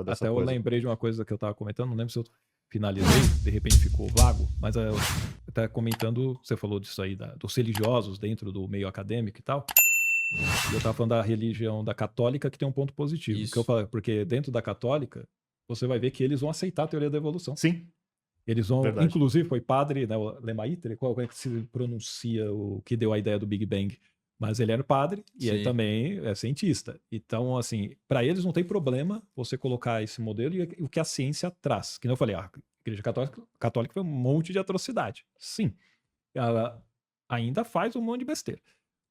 dessa Até eu coisa. lembrei de uma coisa que eu estava comentando, não lembro se eu finalizei, de repente ficou vago, mas eu estava comentando, você falou disso aí, dos religiosos dentro do meio acadêmico e tal, e eu estava falando da religião da católica que tem um ponto positivo, que eu Isso. falei, porque dentro da católica, você vai ver que eles vão aceitar a teoria da evolução. Sim, Eles vão, verdade. inclusive foi padre, né, o Lemaitre, qual é que se pronuncia o que deu a ideia do Big Bang? Mas ele era padre e ele Sim. também é cientista. Então, assim, para eles não tem problema você colocar esse modelo e o que a ciência traz. Que nem eu falei, a Igreja Católica foi um monte de atrocidade. Sim, ela ainda faz um monte de besteira.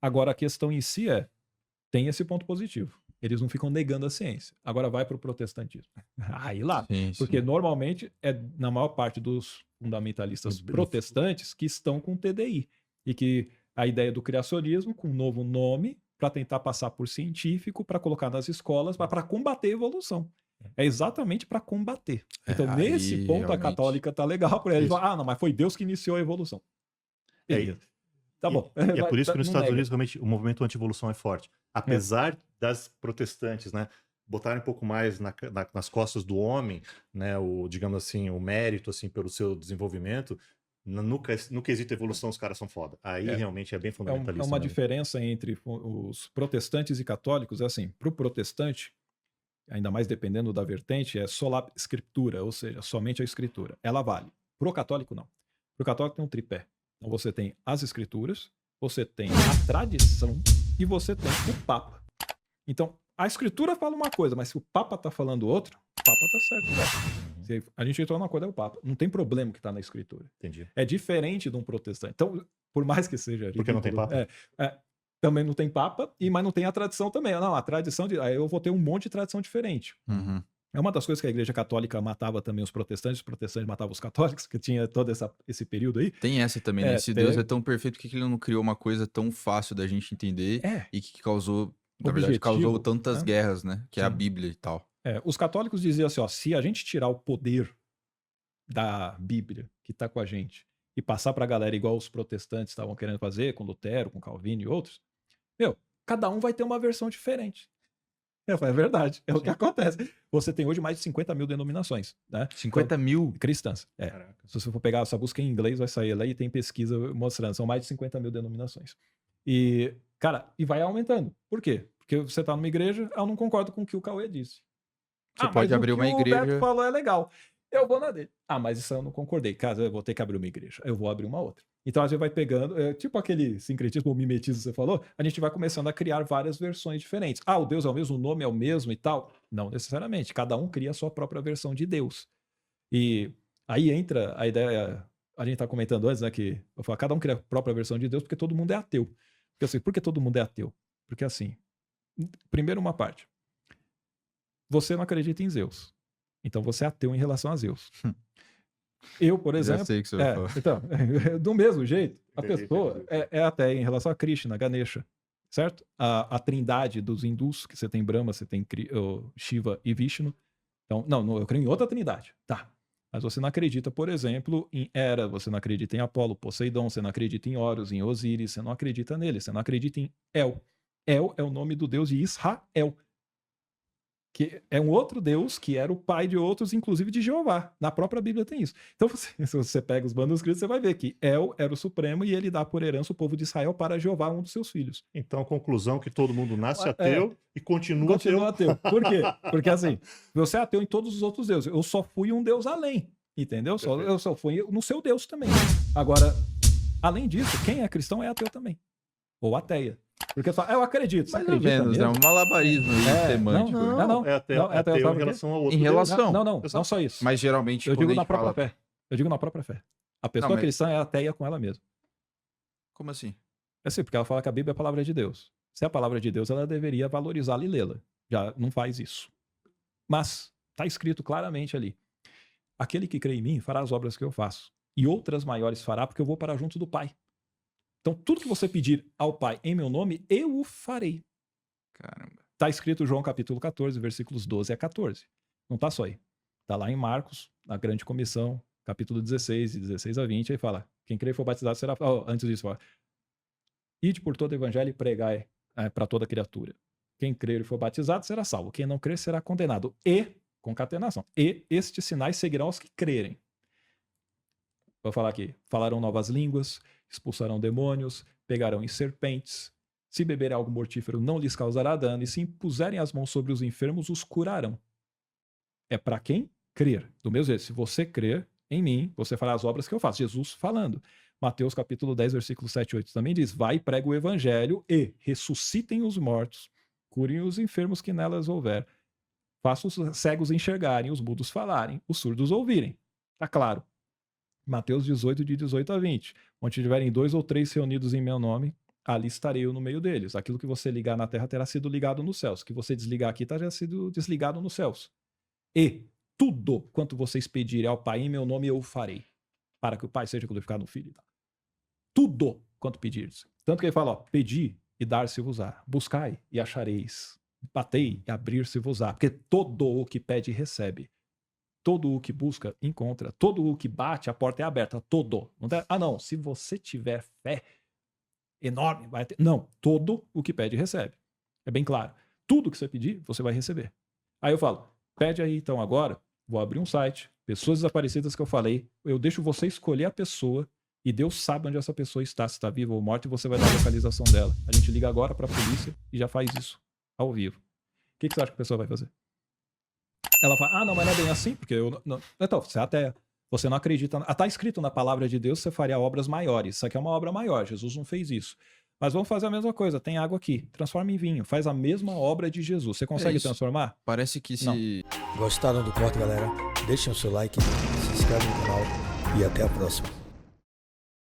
Agora, a questão em si tem esse ponto positivo. Eles não ficam negando a ciência. Agora vai para o protestantismo. Aí lá. Sim, Porque sim. normalmente é na maior parte dos fundamentalistas protestantes que estão com TDI. E que a ideia do criacionismo, com um novo nome, para tentar passar por científico, para colocar nas escolas, para combater a evolução. É exatamente para combater. Então, nesse Aí ponto, a realmente. católica tá legal para eles. Isso. Falam, não, mas foi Deus que iniciou a evolução. Beleza. Tá bom. E é por isso que nos Não Estados nega. Unidos realmente o movimento anti-evolução é forte. Apesar das protestantes, né, botarem um pouco mais nas costas do homem, né, digamos assim, o mérito assim pelo seu desenvolvimento, no quesito evolução os caras são foda. Aí realmente é bem É fundamentalista uma mesmo. diferença entre os protestantes e católicos, é assim, para o protestante, ainda mais dependendo da vertente, é sola scriptura, ou seja, somente a escritura. Ela vale. Para o católico, não. Para o católico tem um tripé. Então você tem as escrituras, você tem a tradição e você tem o Papa. Então, a escritura fala uma coisa, mas se o Papa está falando outra, o Papa está certo. Se a gente entrou numa coisa, é o Papa. Não tem problema que está na escritura. Entendi. É diferente de um protestante. Então, por mais que seja Porque não tem ridículo, Papa? também não tem Papa, mas não tem a tradição também. Não, a tradição, aí eu vou ter um monte de tradição diferente. Uhum. É uma das coisas que a Igreja Católica matava também os protestantes matavam os católicos, que tinha todo esse período aí. Tem essa também, né? Se Deus é tão perfeito, por que ele não criou uma coisa tão fácil da gente entender e que causou, na verdade, causou tantas guerras, né? Que é a Bíblia e tal. Os católicos diziam assim, ó, se a gente tirar o poder da Bíblia que está com a gente e passar para a galera igual os protestantes estavam querendo fazer, com Lutero, com Calvino e outros, cada um vai ter uma versão diferente. É verdade, o que acontece. Você tem hoje mais de 50 mil denominações, né? 50 mil? Cristãs, Se você for pegar essa busca em inglês, vai sair lá e tem pesquisa mostrando, são mais de 50 mil denominações. E, cara, e vai aumentando. Por quê? Porque você tá numa igreja, eu não concordo com o que o Cauê disse. Você pode abrir uma igreja. O Beto falou é legal. Eu vou na dele. Mas isso eu não concordei. Caso eu vou ter que abrir uma igreja. Eu vou abrir uma outra. Então a gente vai pegando, tipo aquele sincretismo ou mimetismo que você falou, a gente vai começando a criar várias versões diferentes. O Deus é o mesmo, o nome é o mesmo e tal. Não necessariamente. Cada um cria a sua própria versão de Deus. E aí entra a ideia, a gente tá comentando antes, né, que eu falo, cada um cria a própria versão de Deus porque todo mundo é ateu. Porque assim, por que todo mundo é ateu? Porque assim, primeiro uma parte. Você não acredita em Zeus. Então você é ateu em relação a Zeus. Eu, por exemplo. Já sei o que você vai falar. Então, do mesmo jeito, a pessoa é ateia em relação a Krishna, Ganesha, certo? A trindade dos hindus, que você tem Brahma, você tem Shiva e Vishnu. Então, não, eu creio em outra trindade. Tá. Mas você não acredita, por exemplo, em Hera, você não acredita em Apolo, Poseidon, você não acredita em Horus, em Osíris, você não acredita nele, você não acredita em El. El é o nome do deus de Israel, que é um outro Deus que era o pai de outros, inclusive de Jeová. Na própria Bíblia tem isso. Então, se você pega os manuscritos, você vai ver que El era o Supremo e ele dá por herança o povo de Israel para Jeová, um dos seus filhos. Então, a conclusão que todo mundo nasce ateu e continua ateu. Por quê? Porque assim, você é ateu em todos os outros deuses. Eu só fui um Deus além, entendeu? Eu só fui no seu Deus também. Agora, além disso, quem é cristão é ateu também. Ou ateia. Porque fala, eu acredito. Mais ou menos, né? Um malabarismo semântico. Não. É ateu em relação ao outro. Em relação. Não só isso. Mas geralmente. Eu digo na própria fé. Eu digo na própria fé. A pessoa cristã é ateia com ela mesma. Como assim? É assim, porque ela fala que a Bíblia é a palavra de Deus. Se é a palavra de Deus, ela deveria valorizá-la e lê-la. Já não faz isso. Mas está escrito claramente ali. Aquele que crê em mim fará as obras que eu faço. E outras maiores fará, porque eu vou para junto do Pai. Então, tudo que você pedir ao Pai em meu nome, eu o farei. Caramba. Está escrito João capítulo 14, versículos 12 a 14. Não está só aí. Está lá em Marcos, na grande comissão, capítulo 16, de 16 a 20, aí fala, quem crê e for batizado será... antes disso, fala, ide por todo o evangelho e pregai para toda criatura. Quem crer e for batizado será salvo. Quem não crer será condenado. E, concatenação. E estes sinais seguirão os que crerem. Vou falar aqui. Falarão novas línguas, expulsarão demônios, pegarão em serpentes. Se beberem algo mortífero, não lhes causará dano. E se impuserem as mãos sobre os enfermos, os curarão. É para quem crer. Do mesmo jeito, se você crer em mim, você fará as obras que eu faço. Jesus falando. Mateus capítulo 10, versículo 7 e 8 também diz: vai e prega o evangelho e ressuscitem os mortos, curem os enfermos que nelas houver, façam os cegos enxergarem, os mudos falarem, os surdos ouvirem. Tá claro. Mateus 18, de 18 a 20. Onde tiverem 2 ou 3 reunidos em meu nome, ali estarei eu no meio deles. Aquilo que você ligar na terra terá sido ligado nos céus. O que você desligar aqui terá sido desligado nos céus. E tudo quanto vocês pedirem ao Pai em meu nome eu o farei, para que o Pai seja glorificado no Filho. Tudo quanto pedires. Tanto que ele fala, ó, pedi e dar-se-vos-á. Buscai e achareis. Batei e abrir-se-vos-á. Porque todo o que pede recebe. Todo o que busca encontra. Todo o que bate, a porta é aberta. Todo. Não, se você tiver fé enorme, vai ter. Não, todo o que pede recebe. É bem claro. Tudo que você pedir, você vai receber. Aí eu falo, pede aí então agora, vou abrir um site, pessoas desaparecidas que eu falei, eu deixo você escolher a pessoa e Deus sabe onde essa pessoa está, se está viva ou morta, e você vai dar a localização dela. A gente liga agora para a polícia e já faz isso ao vivo. O que você acha que a pessoa vai fazer? Ela fala, não, mas não é bem assim, porque eu não... Então, você não acredita... Está escrito na palavra de Deus que você faria obras maiores. Isso aqui é uma obra maior, Jesus não fez isso. Mas vamos fazer a mesma coisa, tem água aqui, transforma em vinho, faz a mesma obra de Jesus. Você consegue transformar? Parece que se... Gostaram do corte, galera? Deixem o seu like, se inscreve no canal e até a próxima.